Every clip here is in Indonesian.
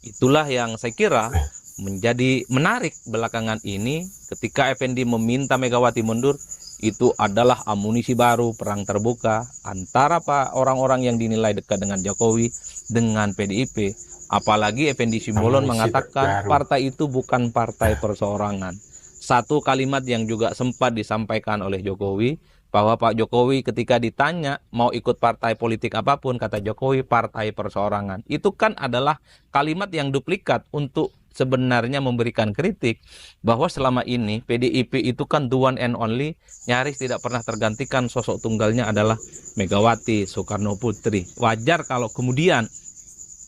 Itulah yang saya kira menjadi menarik belakangan ini ketika Effendi meminta Megawati mundur. Itu adalah amunisi baru perang terbuka antara orang-orang yang dinilai dekat dengan Jokowi dengan PDIP. Apalagi Effendi Simbolon Amunisi mengatakan baru. partai itu bukan partai perseorangan. Satu kalimat yang juga sempat disampaikan oleh Jokowi, bahwa Pak Jokowi ketika ditanya mau ikut partai politik apapun, kata Jokowi partai perseorangan. Itu kan adalah kalimat yang duplikat untuk sebenarnya memberikan kritik bahwa selama ini PDIP itu kan the one and only, nyaris tidak pernah tergantikan, sosok tunggalnya adalah Megawati Soekarno Putri. Wajar kalau kemudian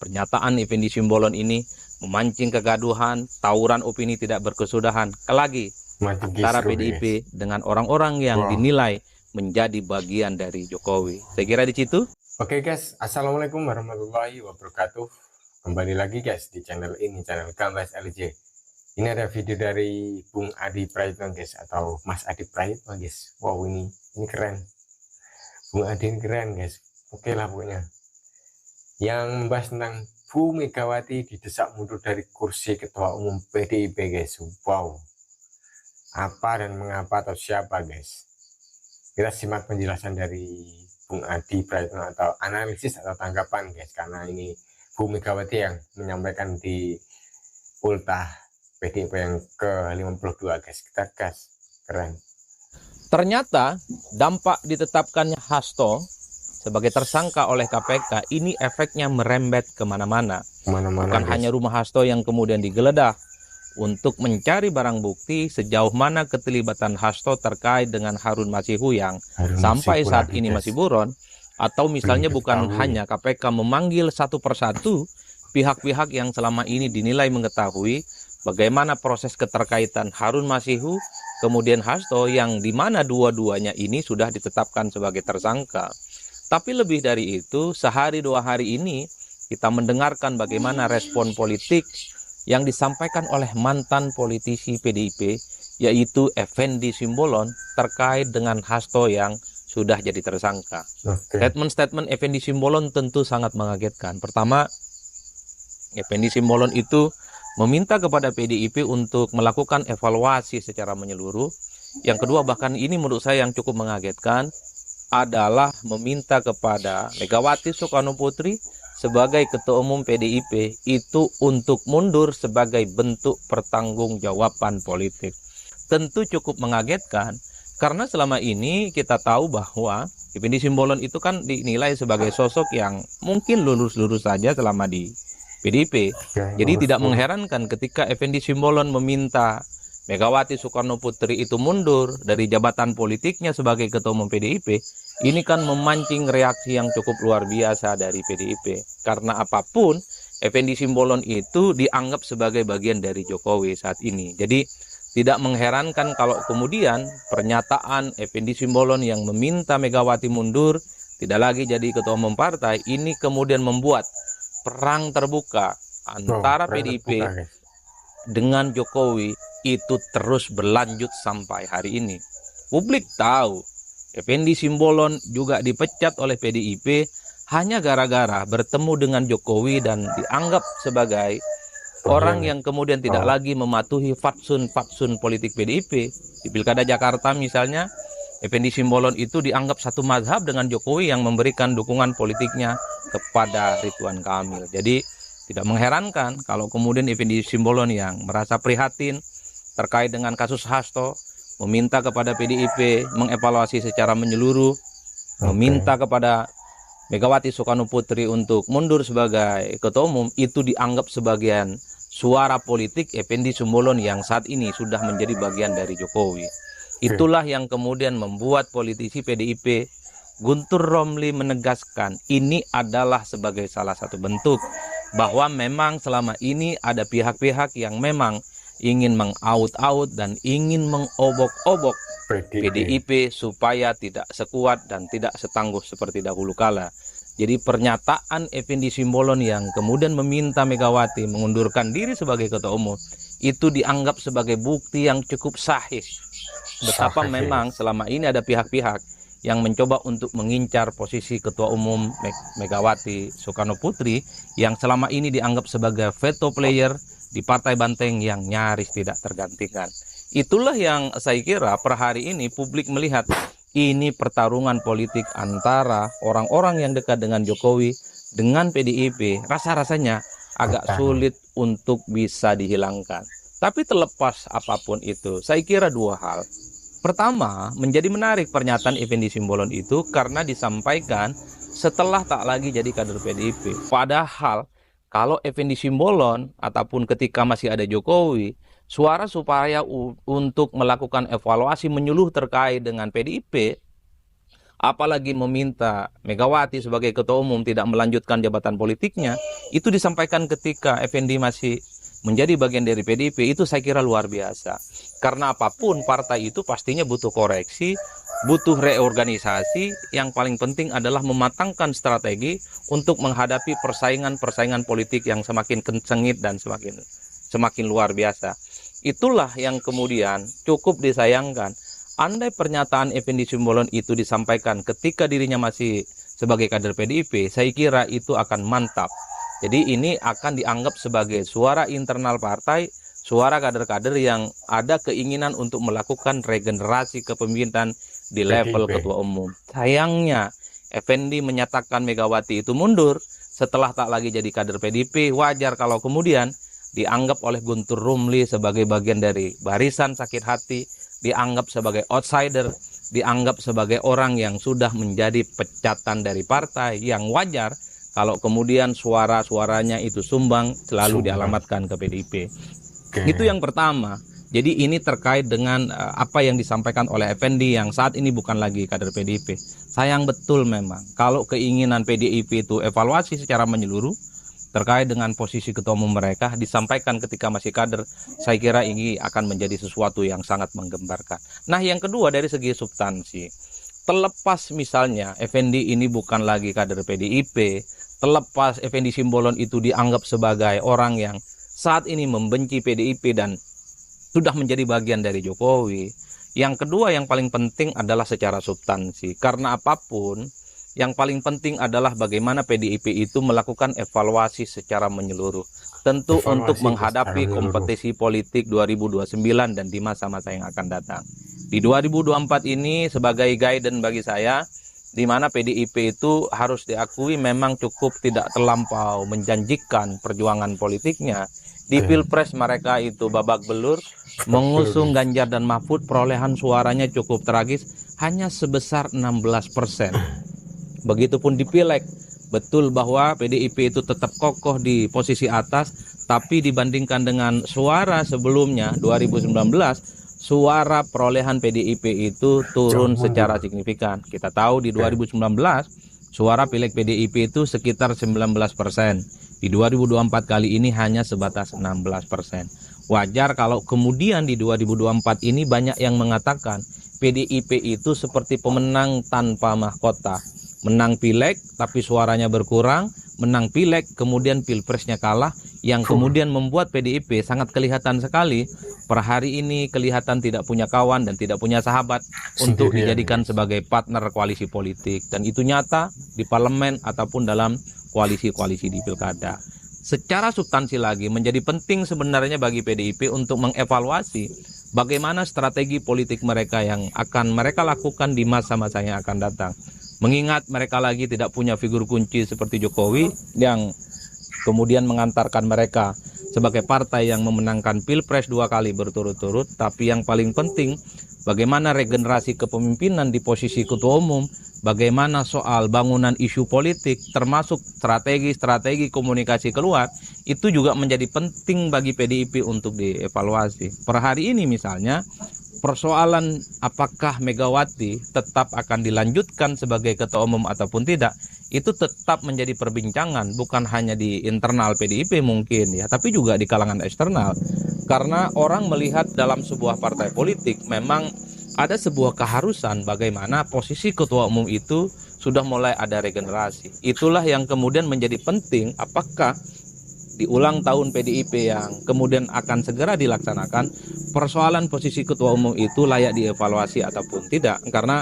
pernyataan Effendi Simbolon ini memancing kegaduhan, tawuran opini tidak berkesudahan lagi antara PDIP dengan orang-orang yang dinilai menjadi bagian dari Jokowi. Saya kira di situ. Oke guys, assalamualaikum warahmatullahi wabarakatuh. Kembali lagi guys di channel ini, channel Gambas LJ. Ini ada video dari Bung Adi Praitno guys, atau Mas Adi Praitno guys. Wow, ini keren. Bung Adi ini keren guys. Oke lah pokoknya. Yang membahas tentang Bu Megawati didesak mundur dari kursi Ketua Umum PDIP guys. Wow. Apa dan mengapa atau siapa guys? Kita simak penjelasan dari Bung Adi Praitno atau analisis atau tanggapan guys, karena ini Bu Megawati yang menyampaikan di ultah PDIP yang ke-52 guys. Kita gas, keren. Ternyata dampak ditetapkannya Hasto sebagai tersangka oleh KPK ini efeknya merembet kemana-mana. Bukan guys. hanya rumah Hasto yang kemudian digeledah untuk mencari barang bukti sejauh mana keterlibatan Hasto terkait dengan Harun Masihu yang sampai saat ini masih buron. Atau misalnya bukan hanya KPK memanggil satu persatu pihak-pihak yang selama ini dinilai mengetahui bagaimana proses keterkaitan Harun Masihu kemudian Hasto, yang dimana dua-duanya ini sudah ditetapkan sebagai tersangka. Tapi lebih dari itu, sehari dua hari ini kita mendengarkan bagaimana respon politik yang disampaikan oleh mantan politisi PDIP, yaitu Effendi Simbolon terkait dengan Hasto yang sudah jadi tersangka. Statement-statement Effendi Simbolon tentu sangat mengagetkan. Pertama, Effendi Simbolon itu meminta kepada PDIP untuk melakukan evaluasi secara menyeluruh. Yang kedua, bahkan ini menurut saya yang cukup mengagetkan, adalah meminta kepada Megawati Soekarno Putri sebagai Ketua Umum PDIP itu untuk mundur sebagai bentuk pertanggungjawaban politik. Tentu cukup mengagetkan, karena selama ini kita tahu bahwa Effendi Simbolon itu kan dinilai sebagai sosok yang mungkin lurus-lurus saja selama di PDIP. Jadi tidak mengherankan ketika Effendi Simbolon meminta Megawati Soekarno Putri itu mundur dari jabatan politiknya sebagai Ketua Umum PDIP. Ini kan memancing reaksi yang cukup luar biasa dari PDIP. Karena apapun, Effendi Simbolon itu dianggap sebagai bagian dari Jokowi saat ini. Jadi tidak mengherankan kalau kemudian pernyataan Effendi Simbolon yang meminta Megawati mundur, tidak lagi jadi ketua umum partai, ini kemudian membuat perang terbuka antara PDIP dengan Jokowi itu terus berlanjut sampai hari ini. Publik tahu Effendi Simbolon juga dipecat oleh PDIP hanya gara-gara bertemu dengan Jokowi dan dianggap sebagai orang yang kemudian tidak lagi mematuhi fatsun politik PDIP. Di Pilkada Jakarta misalnya, Effendi Simbolon itu dianggap satu mazhab dengan Jokowi yang memberikan dukungan politiknya kepada Ridwan Kamil. Jadi tidak mengherankan kalau kemudian Effendi Simbolon yang merasa prihatin terkait dengan kasus Hasto, meminta kepada PDIP mengevaluasi secara menyeluruh, meminta kepada Megawati Soekarno Putri untuk mundur sebagai Ketua Umum, itu dianggap sebagian suara politik Effendi Simbolon yang saat ini sudah menjadi bagian dari Jokowi. Itulah yang kemudian membuat politisi PDIP Guntur Romli menegaskan ini adalah sebagai salah satu bentuk bahwa memang selama ini ada pihak-pihak yang memang ingin mengaut-aut dan ingin mengobok-obok PDIP supaya tidak sekuat dan tidak setangguh seperti dahulu kala. Jadi pernyataan Effendi Simbolon yang kemudian meminta Megawati mengundurkan diri sebagai Ketua Umum itu dianggap sebagai bukti yang cukup sahih betapa memang selama ini ada pihak-pihak yang mencoba untuk mengincar posisi Ketua Umum Megawati Soekarno Putri yang selama ini dianggap sebagai veto player di Partai Banteng yang nyaris tidak tergantikan. Itulah yang saya kira per hari ini publik melihat ini pertarungan politik antara orang-orang yang dekat dengan Jokowi dengan PDIP, rasa-rasanya agak sulit untuk bisa dihilangkan. Tapi terlepas apapun itu, saya kira dua hal. Pertama, menjadi menarik pernyataan Effendi Simbolon itu karena disampaikan setelah tak lagi jadi kader PDIP. Padahal kalau Effendi Simbolon ataupun ketika masih ada Jokowi, suara supaya untuk melakukan evaluasi menyeluruh terkait dengan PDIP, apalagi meminta Megawati sebagai ketua umum tidak melanjutkan jabatan politiknya, itu disampaikan ketika Effendi masih menjadi bagian dari PDIP, itu saya kira luar biasa. Karena apapun partai itu pastinya butuh koreksi, butuh reorganisasi, yang paling penting adalah mematangkan strategi untuk menghadapi persaingan politik yang semakin sengit dan semakin luar biasa. Itulah yang kemudian cukup disayangkan. Andai pernyataan Effendi Simbolon itu disampaikan ketika dirinya masih sebagai kader PDIP, saya kira itu akan mantap. Jadi ini akan dianggap sebagai suara internal partai, suara kader-kader yang ada keinginan untuk melakukan regenerasi kepemimpinan di level ketua umum. Sayangnya, Effendi menyatakan Megawati itu mundur setelah tak lagi jadi kader PDIP. Wajar kalau kemudian dianggap oleh Guntur Rumli sebagai bagian dari barisan sakit hati, dianggap sebagai outsider, dianggap sebagai orang yang sudah menjadi pecatan dari partai, yang wajar kalau kemudian suara-suaranya itu selalu dialamatkan ke PDIP. Itu yang pertama. Jadi ini terkait dengan apa yang disampaikan oleh Effendi yang saat ini bukan lagi kader PDIP. Sayang betul memang kalau keinginan PDIP itu evaluasi secara menyeluruh terkait dengan posisi ketua umum mereka disampaikan ketika masih kader, saya kira ini akan menjadi sesuatu yang sangat menggembarkan. Nah, yang kedua dari segi substansi, terlepas misalnya Effendi ini bukan lagi kader PDIP, terlepas Effendi Simbolon itu dianggap sebagai orang yang saat ini membenci PDIP dan sudah menjadi bagian dari Jokowi, yang kedua yang paling penting adalah secara substansi. Karena apapun, yang paling penting adalah bagaimana PDIP itu melakukan evaluasi secara menyeluruh. Tentu untuk menghadapi kompetisi politik 2029 dan di masa-masa yang akan datang. Di 2024 ini sebagai guidance bagi saya, di mana PDIP itu harus diakui memang cukup tidak terlampau menjanjikan perjuangan politiknya. Di Pilpres mereka itu babak belur, mengusung Ganjar dan Mahfud, perolehan suaranya cukup tragis, hanya sebesar 16%. Begitupun di Pileg, betul bahwa PDIP itu tetap kokoh di posisi atas, tapi dibandingkan dengan suara sebelumnya 2019, suara perolehan PDIP itu turun secara signifikan. Kita tahu di 2019 suara Pileg PDIP itu sekitar 19%. Di 2024 kali ini hanya sebatas 16%. Wajar kalau kemudian di 2024 ini banyak yang mengatakan PDIP itu seperti pemenang tanpa mahkota. Menang Pileg tapi suaranya berkurang, menang Pileg kemudian Pilpresnya kalah, yang kemudian membuat PDIP sangat kelihatan sekali per hari ini kelihatan tidak punya kawan dan tidak punya sahabat untuk dijadikan sebagai partner koalisi politik, dan itu nyata di parlemen ataupun dalam koalisi-koalisi di pilkada. Secara substansi lagi menjadi penting sebenarnya bagi PDIP untuk mengevaluasi bagaimana strategi politik mereka yang akan mereka lakukan di masa-masa yang akan datang. Mengingat mereka lagi tidak punya figur kunci seperti Jokowi yang kemudian mengantarkan mereka sebagai partai yang memenangkan Pilpres 2 kali berturut-turut. Tapi yang paling penting, bagaimana regenerasi kepemimpinan di posisi ketua umum, bagaimana soal bangunan isu politik, termasuk strategi komunikasi keluar, itu juga menjadi penting bagi PDIP untuk dievaluasi. Per hari ini misalnya, persoalan apakah Megawati tetap akan dilanjutkan sebagai ketua umum ataupun tidak, itu tetap menjadi perbincangan, bukan hanya di internal PDIP mungkin ya, tapi juga di kalangan eksternal. Karena orang melihat dalam sebuah partai politik memang ada sebuah keharusan bagaimana posisi ketua umum itu sudah mulai ada regenerasi. Itulah yang kemudian menjadi penting, apakah di ulang tahun PDIP yang kemudian akan segera dilaksanakan, persoalan posisi ketua umum itu layak dievaluasi ataupun tidak. Karena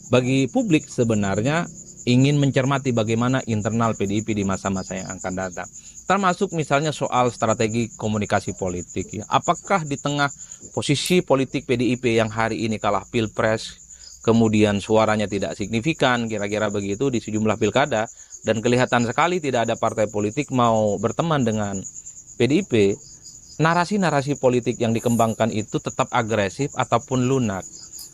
bagi publik sebenarnya ingin mencermati bagaimana internal PDIP di masa-masa yang akan datang. Termasuk misalnya soal strategi komunikasi politik. Ya. Apakah di tengah posisi politik PDIP yang hari ini kalah pilpres, kemudian suaranya tidak signifikan, kira-kira begitu di sejumlah pilkada, dan kelihatan sekali tidak ada partai politik mau berteman dengan PDIP, narasi-narasi politik yang dikembangkan itu tetap agresif ataupun lunak.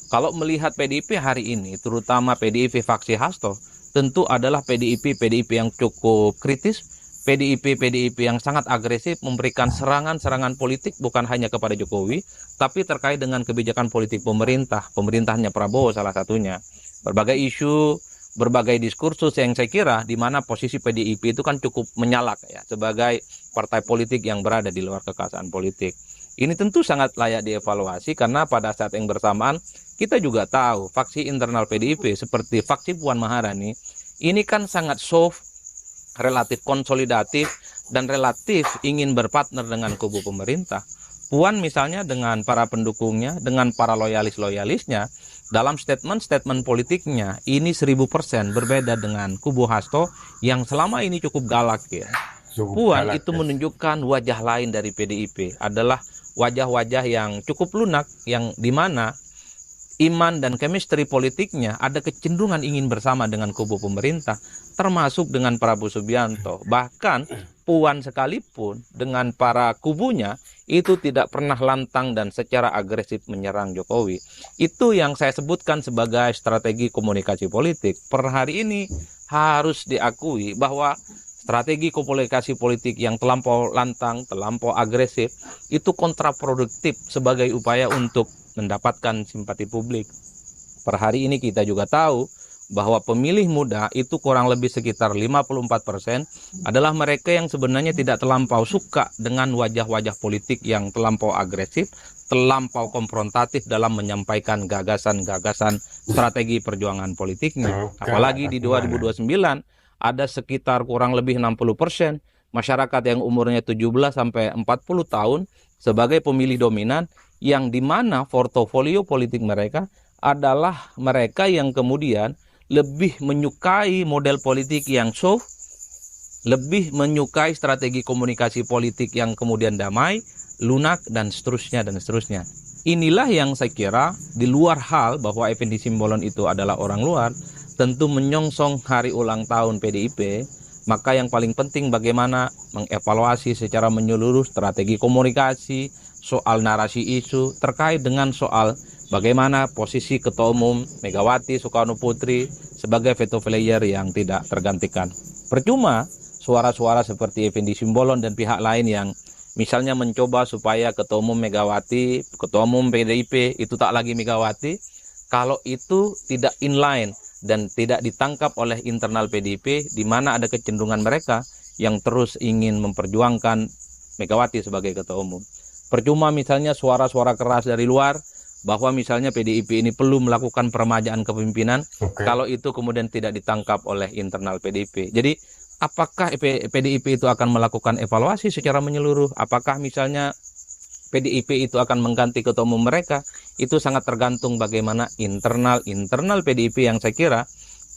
Kalau melihat PDIP hari ini, terutama PDIP faksi Hasto, tentu adalah PDIP yang cukup kritis, PDIP yang sangat agresif memberikan serangan-serangan politik bukan hanya kepada Jokowi, tapi terkait dengan kebijakan politik pemerintahnya Prabowo salah satunya. Berbagai isu, berbagai diskursus yang saya kira di mana posisi PDIP itu kan cukup menyalak ya sebagai partai politik yang berada di luar kekuasaan politik. Ini tentu sangat layak dievaluasi karena pada saat yang bersamaan kita juga tahu faksi internal PDIP seperti faksi Puan Maharani ini kan sangat soft, relatif konsolidatif, dan relatif ingin berpartner dengan kubu pemerintah. Puan misalnya dengan para pendukungnya, dengan para loyalis-loyalisnya, dalam statement-statement politiknya ini 1000% berbeda dengan kubu Hasto yang selama ini cukup galak ya. Puan itu menunjukkan wajah lain dari PDIP, adalah wajah-wajah yang cukup lunak, yang dimana iman dan chemistry politiknya ada kecenderungan ingin bersama dengan kubu pemerintah, termasuk dengan Prabowo Subianto. Bahkan Puan sekalipun dengan para kubunya itu tidak pernah lantang dan secara agresif menyerang Jokowi. Itu yang saya sebutkan sebagai strategi komunikasi politik. Per hari ini harus diakui bahwa strategi komunikasi politik yang terlampau lantang, terlampau agresif, itu kontraproduktif sebagai upaya untuk mendapatkan simpati publik. Per hari ini kita juga tahu bahwa pemilih muda itu kurang lebih sekitar 54% adalah mereka yang sebenarnya tidak terlampau suka dengan wajah-wajah politik yang terlampau agresif, terlampau konfrontatif dalam menyampaikan gagasan-gagasan strategi perjuangan politiknya. Apalagi di 2029 ada sekitar kurang lebih 60% masyarakat yang umurnya 17 sampai 40 tahun sebagai pemilih dominan yang dimana portofolio politik mereka adalah mereka yang kemudian lebih menyukai model politik yang soft, lebih menyukai strategi komunikasi politik yang kemudian damai, lunak, dan seterusnya, dan seterusnya. Inilah yang saya kira di luar hal bahwa Effendi Simbolon itu adalah orang luar, tentu menyongsong hari ulang tahun PDIP, maka yang paling penting bagaimana mengevaluasi secara menyeluruh strategi komunikasi, soal narasi isu, terkait dengan soal bagaimana posisi Ketua Umum Megawati Soekarno Putri sebagai veto player yang tidak tergantikan. Percuma suara-suara seperti Effendi Simbolon dan pihak lain yang misalnya mencoba supaya Ketua Umum Megawati, Ketua Umum PDIP itu tak lagi Megawati, kalau itu tidak inline dan tidak ditangkap oleh internal PDIP, di mana ada kecenderungan mereka yang terus ingin memperjuangkan Megawati sebagai Ketua Umum. Percuma misalnya suara-suara keras dari luar, bahwa misalnya PDIP ini perlu melakukan peremajaan kepemimpinan, kalau itu kemudian tidak ditangkap oleh internal PDIP. Jadi apakah PDIP itu akan melakukan evaluasi secara menyeluruh? Apakah misalnya PDIP itu akan mengganti ketua umum mereka? Itu sangat tergantung bagaimana internal PDIP yang saya kira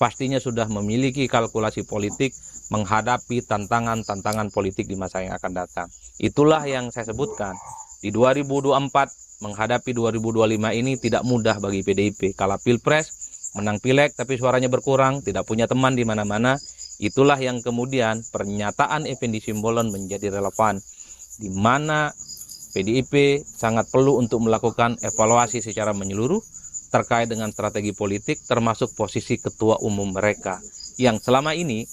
pastinya sudah memiliki kalkulasi politik menghadapi tantangan-tantangan politik di masa yang akan datang. Itulah yang saya sebutkan. Di 2024 menghadapi 2025 ini tidak mudah bagi PDIP. Kalah pilpres, menang pileg tapi suaranya berkurang, tidak punya teman di mana-mana. Itulah yang kemudian pernyataan Effendi Simbolon menjadi relevan, di mana PDIP sangat perlu untuk melakukan evaluasi secara menyeluruh terkait dengan strategi politik, termasuk posisi ketua umum mereka yang selama ini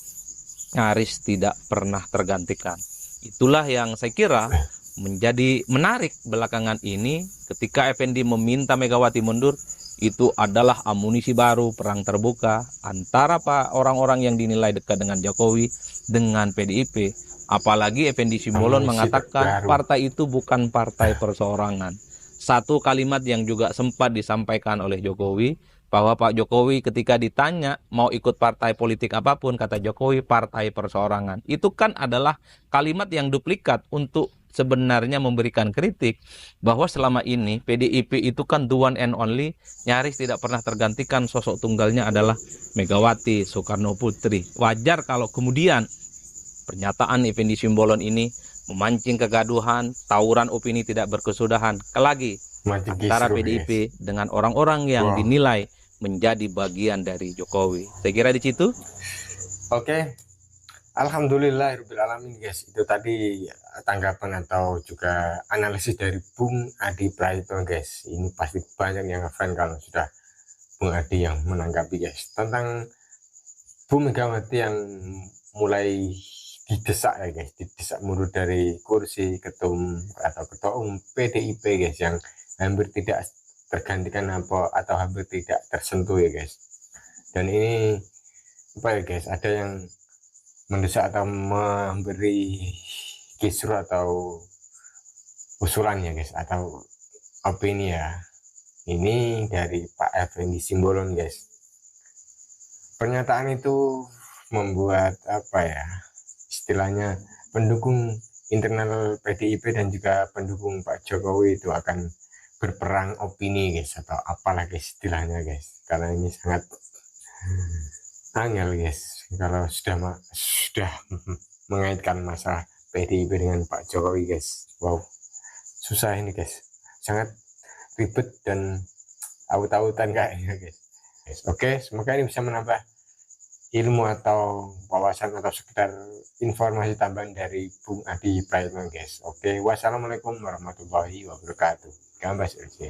nyaris tidak pernah tergantikan. Itulah yang saya kira menjadi menarik belakangan ini ketika Effendi meminta Megawati mundur. Itu adalah amunisi baru perang terbuka antara orang-orang yang dinilai dekat dengan Jokowi dengan PDIP. Apalagi Effendi Simbolon mengatakan partai itu bukan partai perseorangan. Satu kalimat yang juga sempat disampaikan oleh Jokowi, bahwa Pak Jokowi ketika ditanya mau ikut partai politik apapun, kata Jokowi partai perseorangan. Itu kan adalah kalimat yang duplikat untuk sebenarnya memberikan kritik bahwa selama ini PDIP itu kan the one and only, nyaris tidak pernah tergantikan, sosok tunggalnya adalah Megawati Soekarno Putri. Wajar kalau kemudian pernyataan Effendi Simbolon ini memancing kegaduhan, tawuran opini tidak berkesudahan lagi antara PDIP dengan orang-orang yang dinilai menjadi bagian dari Jokowi. Saya kira di situ. Oke. Alhamdulillahirrahmanirrahim guys, itu tadi tanggapan atau juga analisis dari Bung Adi Praitno guys. Ini pasti banyak yang ngefans kalau sudah Bung Adi yang menanggapi guys tentang Bu Megawati yang mulai didesak ya guys, didesak mundur dari kursi ketum atau ketua umum PDIP guys, yang hampir tidak tergantikan atau hampir tidak tersentuh ya guys. Dan ini apa ya guys, ada yang mendesak atau memberi kisruh atau usulannya guys, atau opini ya. Ini dari Pak Effendi Simbolon guys. Pernyataan itu membuat apa ya, istilahnya pendukung internal PDIP dan juga pendukung Pak Jokowi itu akan berperang opini guys, atau apalah guys istilahnya guys, karena ini sangat angel guys kalau sudah mengaitkan masalah PDIP dengan Pak Jokowi guys. Wow, susah ini guys, sangat ribet dan aut-autan kayaknya guys. Oke, semoga ini bisa menambah ilmu atau wawasan atau sekedar informasi tambahan dari Bung Adi Praitno guys. Oke, wassalamualaikum warahmatullahi wabarakatuh. Gambas LC.